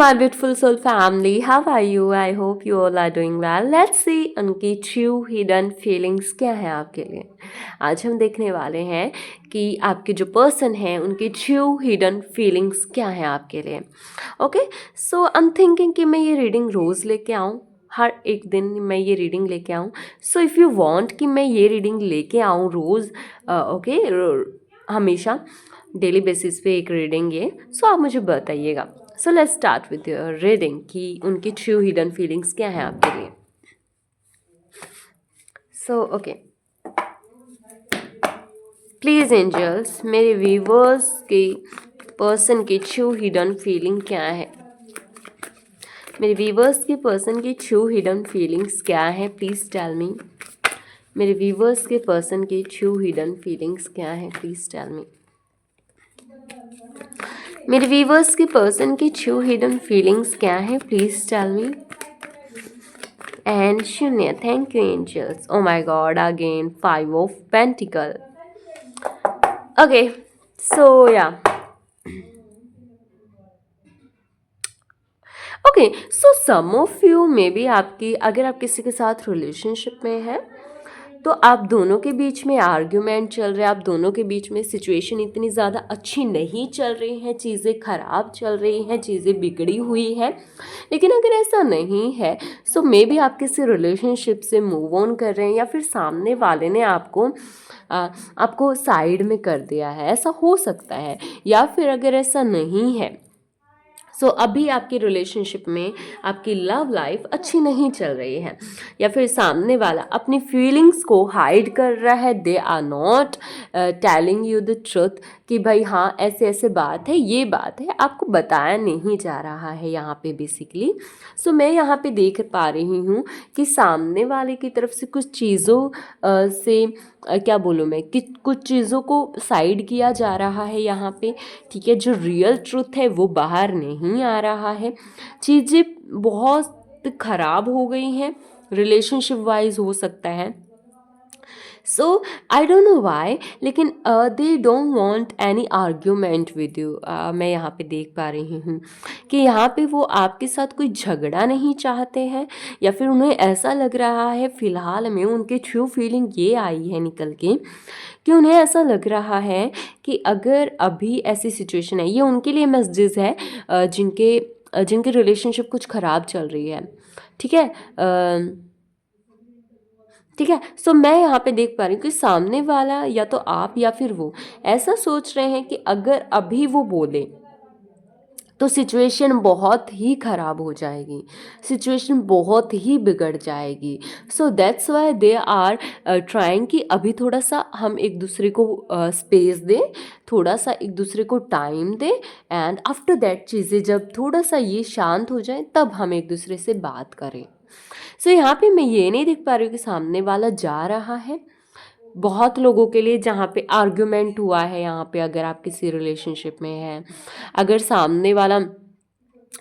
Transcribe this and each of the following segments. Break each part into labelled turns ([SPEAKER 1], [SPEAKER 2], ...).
[SPEAKER 1] my beautiful soul family, how are you? I hope you all are doing well. Let's see उनकी true hidden feelings क्या है आपके लिए. आज हम देखने वाले हैं कि आपके जो पर्सन हैं उनकी true hidden feelings क्या है आपके लिए. Okay, so I'm thinking कि मैं ये रीडिंग रोज़ लेके आऊँ, हर एक दिन मैं ये रीडिंग लेके आऊँ. सो इफ़ यू वांट कि मैं ये रीडिंग लेके आऊँ रोज़, ओके, हमेशा डेली बेसिस पे एक रीडिंग ये, सो आप मुझे बताइएगा. So let's start with your reading कि उनकी ट्रू हिडन फीलिंग्स क्या हैं आपके लिए. सो ओके, प्लीज़ एंजल्स, मेरे व्यूवर्स के पर्सन की ट्रू हिडन फीलिंग क्या है. मेरे व्यूवर्स के पर्सन की ट्रू हिडन फीलिंग्स क्या है, प्लीज़ टेल मी. मेरे व्यूवर्स के पर्सन की ट्रू हिडन फीलिंग्स क्या है, प्लीज़ टेल मी. मेरे व्यूवर्स के पर्सन की ट्रू हिडन फीलिंग्स क्या है, प्लीज़ टेल मी. एंड शून्य, thank you angels. Oh my god, again 5 of pentacles. Okay, so yeah okay, so some of you may be आपकी, अगर आप किसी के साथ रिलेशनशिप में हैं तो आप दोनों के बीच में आर्ग्यूमेंट चल रहा है, आप दोनों के बीच में सिचुएशन इतनी ज़्यादा अच्छी नहीं चल रही हैं, चीज़ें ख़राब चल रही हैं, चीज़ें बिगड़ी हुई हैं. लेकिन अगर ऐसा नहीं है सो मे बी आप किसी रिलेशनशिप से मूव ऑन कर रहे हैं, या फिर सामने वाले ने आपको साइड में कर दिया है, ऐसा हो सकता है. या फिर अगर ऐसा नहीं है सो अभी आपकी रिलेशनशिप में आपकी लव लाइफ अच्छी नहीं चल रही है, या फिर सामने वाला अपनी फीलिंग्स को हाइड कर रहा है. They are not telling you the truth कि भाई हाँ ऐसे ऐसे बात है, ये बात है, आपको बताया नहीं जा रहा है यहाँ पे बेसिकली. सो मैं यहाँ पे देख पा रही हूँ कि सामने वाले की तरफ से कुछ चीज़ों से क्या बोलूँ मैं कि कुछ चीज़ों को साइड किया जा रहा है यहाँ पे. ठीक है, जो रियल ट्रुथ है वो बाहर नहीं आ रहा है. चीज़ें बहुत ख़राब हो गई हैं, रिलेशनशिप वाइज हो सकता है. सो आई डोंट नो वाई, लेकिन दे don't want any argument with you. मैं यहाँ पे देख पा रही हूँ कि यहाँ पे वो आपके साथ कोई झगड़ा नहीं चाहते हैं, या फिर उन्हें ऐसा लग रहा है फ़िलहाल में उनके ट्रू फीलिंग ये आई है निकल के कि उन्हें ऐसा लग रहा है कि अगर अभी ऐसी सिचुएशन है, ये उनके लिए मैसेजेस है जिनके रिलेशनशिप कुछ ख़राब चल रही है. ठीक है, ठीक है. सो मैं यहाँ पे देख पा रही हूँ कि सामने वाला या तो आप या फिर वो ऐसा सोच रहे हैं कि अगर अभी वो बोले तो सिचुएशन बहुत ही ख़राब हो जाएगी, सिचुएशन बहुत ही बिगड़ जाएगी. So that's why they are trying कि अभी थोड़ा सा हम एक दूसरे को स्पेस दें, थोड़ा सा एक दूसरे को टाइम दें, एंड आफ्टर दैट चीज़ें जब थोड़ा सा ये शांत हो जाए तब हम एक दूसरे से बात करें. सो यहाँ पे मैं ये नहीं देख पा रही हूँ कि सामने वाला जा रहा है. बहुत लोगों के लिए जहाँ पे आर्ग्यूमेंट हुआ है, यहाँ पे अगर आप किसी रिलेशनशिप में हैं, अगर सामने वाला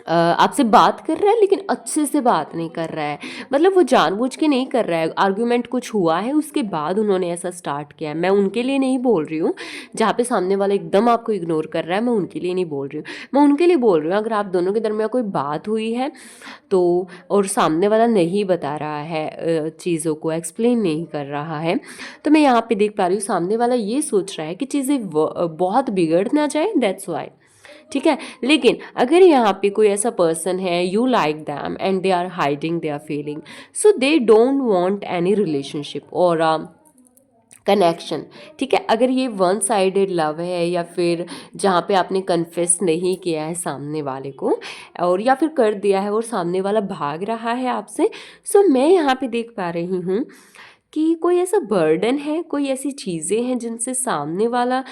[SPEAKER 1] आपसे बात कर रहा है लेकिन अच्छे से बात नहीं कर रहा है, मतलब वो जानबूझ के नहीं कर रहा है, आर्ग्यूमेंट कुछ हुआ है उसके बाद उन्होंने ऐसा स्टार्ट किया है. मैं उनके लिए नहीं बोल रही हूँ जहाँ पे सामने वाला एकदम आपको इग्नोर कर रहा है, मैं उनके लिए नहीं बोल रही हूँ. मैं उनके लिए बोल रही हूँ अगर आप दोनों के दरमियान कोई बात हुई है तो, और सामने वाला नहीं बता रहा है, चीज़ों को एक्सप्लेन नहीं कर रहा है, तो मैं यहाँ पे देख पा रही हूँ सामने वाला ये सोच रहा है कि चीज़ें बहुत बिगड़ ना जाए, दैट्स वाई. ठीक है, लेकिन अगर यहाँ पे कोई ऐसा पर्सन है, you like them and they are hiding their feeling, so they don't want any relationship और कनेक्शन. ठीक है, अगर ये वन साइडेड लव है, या फिर जहाँ पे आपने कन्फेस नहीं किया है सामने वाले को, और या फिर कर दिया है और सामने वाला भाग रहा है आपसे, सो मैं यहाँ पे देख पा रही हूँ कि कोई ऐसा बर्डन है, कोई ऐसी चीज़ें हैं जिनसे सामने वाला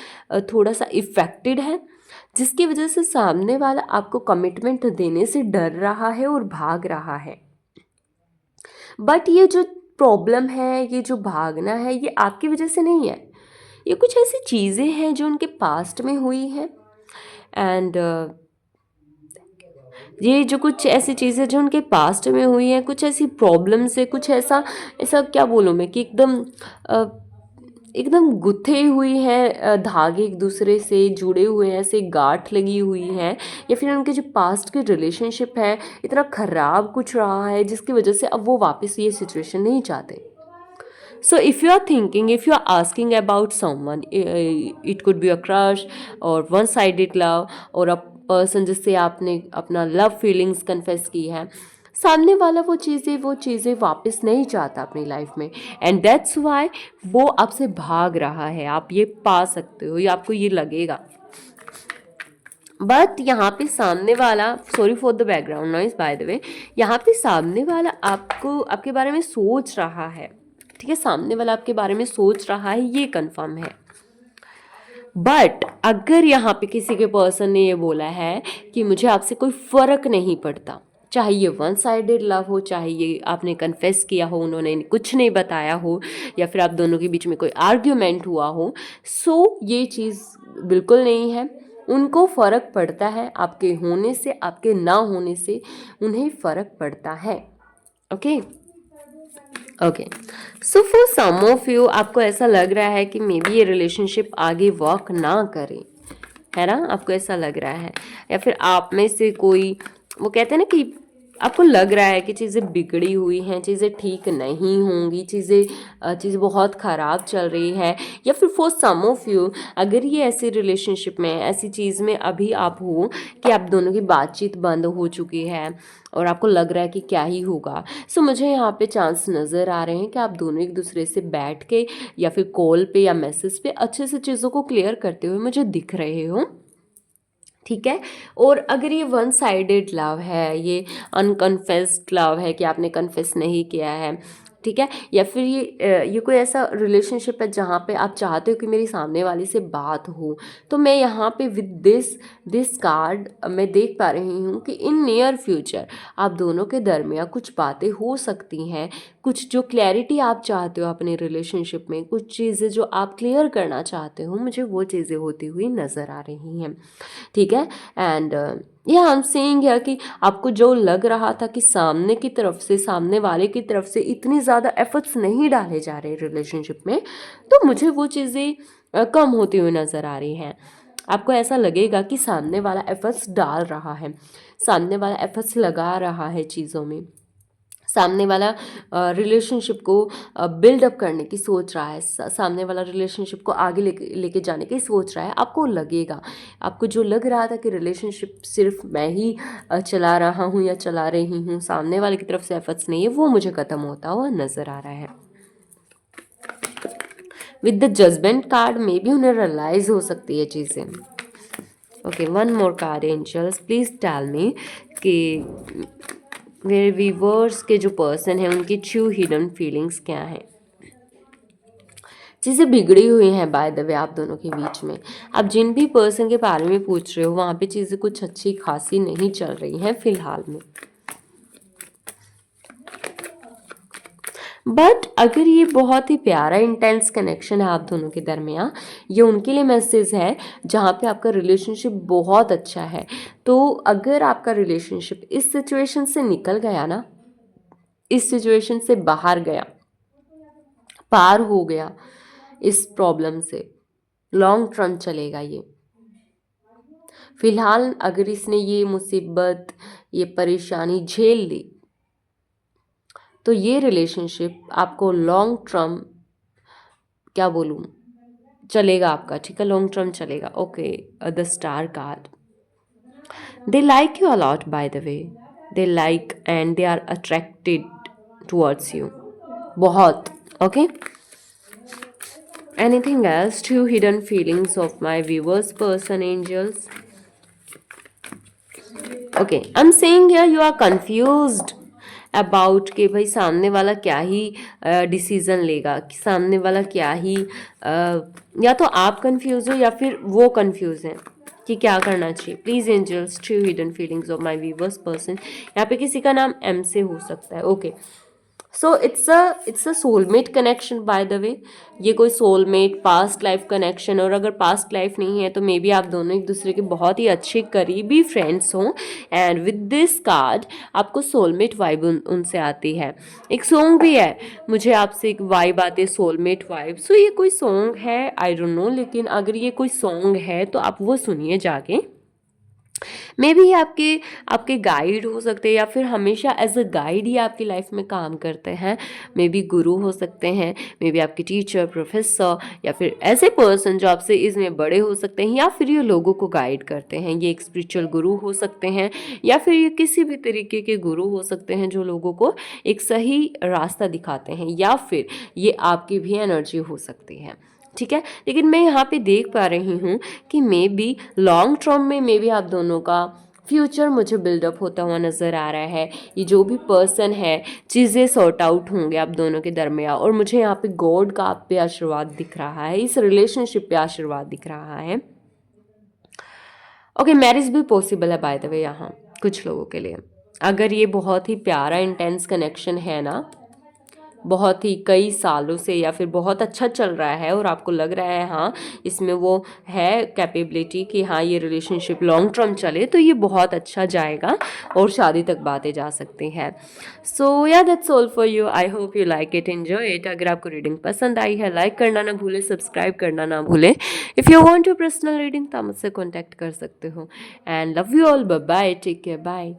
[SPEAKER 1] थोड़ा सा इफ़ेक्टेड है, जिसकी वजह से सामने वाला आपको कमिटमेंट देने से डर रहा है और भाग रहा है. बट ये जो प्रॉब्लम है, ये जो भागना है, ये आपकी वजह से नहीं है, ये कुछ ऐसी चीज़ें हैं जो उनके पास्ट में हुई हैं. एंड ये जो कुछ ऐसी चीज़ें जो उनके पास्ट में हुई हैं, कुछ ऐसी प्रॉब्लम्स है, कुछ ऐसा ऐसा क्या बोलूँ मैं कि एकदम एकदम गुथे हुई हैं, धागे एक दूसरे से जुड़े हुए हैं, ऐसे गांठ लगी हुई है, या फिर उनके जो पास्ट के रिलेशनशिप है इतना ख़राब कुछ रहा है जिसकी वजह से अब वो वापस ये सिचुएशन नहीं चाहते. So if you are thinking, if you are asking about someone, it could be a crush or one-sided love और a person जिससे आपने अपना लव फीलिंग्स कन्फेस की है, सामने वाला वो चीज़ें वापस नहीं चाहता अपनी लाइफ में, एंड दैट्स वाई वो आपसे भाग रहा है. आप ये पा सकते हो या आपको ये लगेगा. बट यहाँ पे सामने वाला, sorry for the background noise bye the वे, यहाँ पे सामने वाला आपको आपके बारे में सोच रहा है. ठीक है, सामने वाला आपके बारे में सोच रहा है, ये कंफर्म है. बट अगर यहाँ पे किसी के पर्सन ने ये बोला है कि मुझे आपसे कोई फ़र्क नहीं पड़ता, चाहे ये वन साइडेड लव हो, चाहे ये आपने कन्फेस किया हो, उन्होंने कुछ नहीं बताया हो, या फिर आप दोनों के बीच में कोई आर्ग्यूमेंट हुआ हो, सो ये चीज़ बिल्कुल नहीं है. उनको फ़र्क पड़ता है, आपके होने से आपके ना होने से उन्हें फ़र्क पड़ता है. Okay okay, so for some of you आपको ऐसा लग रहा है कि मे बी ये रिलेशनशिप आगे वर्क ना करे, है ना, आपको ऐसा लग रहा है, या फिर आप में से कोई, वो कहते हैं ना कि आपको लग रहा है कि चीज़ें बिगड़ी हुई हैं, चीज़ें ठीक नहीं होंगी, चीज़ें बहुत ख़राब चल रही है, या फिर फॉर सम ऑफ यू अगर ये ऐसी रिलेशनशिप में, ऐसी चीज़ में अभी आप हो कि आप दोनों की बातचीत बंद हो चुकी है और आपको लग रहा है कि क्या ही होगा. सो मुझे यहाँ पे चांस नज़र आ रहे हैं कि आप दोनों एक दूसरे से बैठ के या फिर कॉल पे या मैसेज पे अच्छे से चीज़ों को क्लियर करते हुए मुझे दिख रहे हो. ठीक है, और अगर ये वन साइडेड लव है, ये अनकन्फेस्ड लव है कि आपने कन्फेस नहीं किया है, ठीक है, या फिर ये कोई ऐसा रिलेशनशिप है जहाँ पे आप चाहते हो कि मेरी सामने वाले से बात हो, तो मैं यहाँ पे विद दिस कार्ड मैं देख पा रही हूँ कि इन नियर फ्यूचर आप दोनों के दरमियाँ कुछ बातें हो सकती हैं, कुछ जो क्लैरिटी आप चाहते हो अपने रिलेशनशिप में, कुछ चीज़ें जो आप क्लियर करना चाहते हो, मुझे वो चीज़ें होती हुई नज़र आ रही हैं. ठीक है, एंड ये हम सेइंग है कि आपको जो लग रहा था कि सामने की तरफ से, सामने वाले की तरफ से इतनी ज़्यादा एफर्ट्स नहीं डाले जा रहे रिलेशनशिप में, तो मुझे वो चीज़ें कम होती हुई नज़र आ रही हैं. आपको ऐसा लगेगा कि सामने वाला एफर्ट्स डाल रहा है, सामने वाला एफर्ट्स लगा रहा है चीज़ों में, सामने वाला रिलेशनशिप को बिल्डअप करने की सोच रहा है, सामने वाला रिलेशनशिप को आगे लेके जाने की सोच रहा है. आपको लगेगा, आपको जो लग रहा था कि रिलेशनशिप सिर्फ मैं ही चला रहा हूँ या चला रही हूँ, सामने वाले की तरफ से एफर्ट्स नहीं है, वो मुझे ख़त्म होता हुआ नज़र आ रहा है. With the judgement card maybe उन्हें रियलाइज़ हो सकती है चीज़ें. Okay, one more card angels, please tell me कि मेरे व्यूवर्स के जो पर्सन हैं उनकी ट्रू हिडन फीलिंग्स क्या हैं. चीज़ें बिगड़ी हुई हैं बाय द वे आप दोनों के बीच में. आप जिन भी पर्सन के बारे में पूछ रहे हो वहाँ पे चीज़ें कुछ अच्छी खासी नहीं चल रही हैं फ़िलहाल में. बट अगर ये बहुत ही प्यारा इंटेंस कनेक्शन है आप दोनों के दरमियाँ, ये उनके लिए मैसेज है जहाँ पे आपका रिलेशनशिप बहुत अच्छा है. तो अगर आपका रिलेशनशिप इस सिचुएशन से निकल गया ना, इस सिचुएशन से बाहर गया, पार हो गया इस प्रॉब्लम से, लॉन्ग टर्म चलेगा ये. फिलहाल अगर इसने ये मुसीबत, ये परेशानी झेल ली, तो ये रिलेशनशिप आपको लॉन्ग टर्म, क्या बोलूँ, चलेगा आपका. ठीक है, लॉन्ग टर्म चलेगा. Okay, the star card, they like you a lot by the way, they like and they are attracted towards you बहुत. Okay, anything else? Two hidden feelings of my viewers person angels. Okay, I'm saying here you are confused about कि भाई सामने वाला क्या ही decision लेगा, कि सामने वाला क्या ही या तो आप कंफ्यूज हो या फिर वो कंफ्यूज हैं कि क्या करना चाहिए. Please angels, true hidden feelings of my viewers person. यहाँ पे किसी का नाम एम से हो सकता है. Okay, so it's a soulmate connection bye the वे। ये कोई सोलमेट पास्ट लाइफ कनेक्शन, और अगर पास्ट लाइफ नहीं है तो मे बी आप दोनों एक दूसरे के बहुत ही अच्छे करीबी फ्रेंड्स हों। एंड विद दिस कार्ड आपको सोलमेट वाइब उनसे आती है। एक सॉन्ग भी है, मुझे आपसे एक वाइब आती है, सोलमेट वाइब। सो ये कोई सॉन्ग है, आई डोंट नो, लेकिन अगर ये कोई सॉन्ग है तो आप वो सुनिए जाके। मे बी आपके आपके गाइड हो सकते हैं, या फिर हमेशा एज अ गाइड ही आपकी लाइफ में काम करते हैं। मे बी गुरु हो सकते हैं, मे बी आपके टीचर, प्रोफेसर, या फिर ऐसे पर्सन जो आपसे इसमें बड़े हो सकते हैं, या फिर ये लोगों को गाइड करते हैं। ये एक स्पिरिचुअल गुरु हो सकते हैं, या फिर ये किसी भी तरीके के गुरु हो सकते हैं जो लोगों को एक सही रास्ता दिखाते हैं, या फिर ये आपकी भी एनर्जी हो सकती है। ठीक है, लेकिन मैं यहाँ पे देख पा रही हूँ कि मे बी लॉन्ग टर्म में मे बी आप दोनों का फ्यूचर मुझे बिल्डअप होता हुआ नज़र आ रहा है। ये जो भी पर्सन है, चीज़ें सॉर्ट आउट होंगे आप दोनों के दरमियान, और मुझे यहाँ पे गॉड का आप पे आशीर्वाद दिख रहा है, इस रिलेशनशिप पे आशीर्वाद दिख रहा है। ओके, मैरिज भी पॉसिबल है बाय द वे यहाँ कुछ लोगों के लिए। अगर ये बहुत ही प्यारा इंटेंस कनेक्शन है ना, बहुत ही कई सालों से, या फिर बहुत अच्छा चल रहा है और आपको लग रहा है हाँ इसमें वो है कैपेबिलिटी कि हाँ ये रिलेशनशिप लॉन्ग टर्म चले, तो ये बहुत अच्छा जाएगा और शादी तक बातें जा सकती हैं। सो या that's all for you. I hope you like it, enjoy it. अगर आपको रीडिंग पसंद आई है, लाइक करना ना भूले, सब्सक्राइब करना ना भूले। If you want to personal reading तो आप मुझसे कॉन्टैक्ट कर सकते हो। And love you all, bye bye, take care, bye.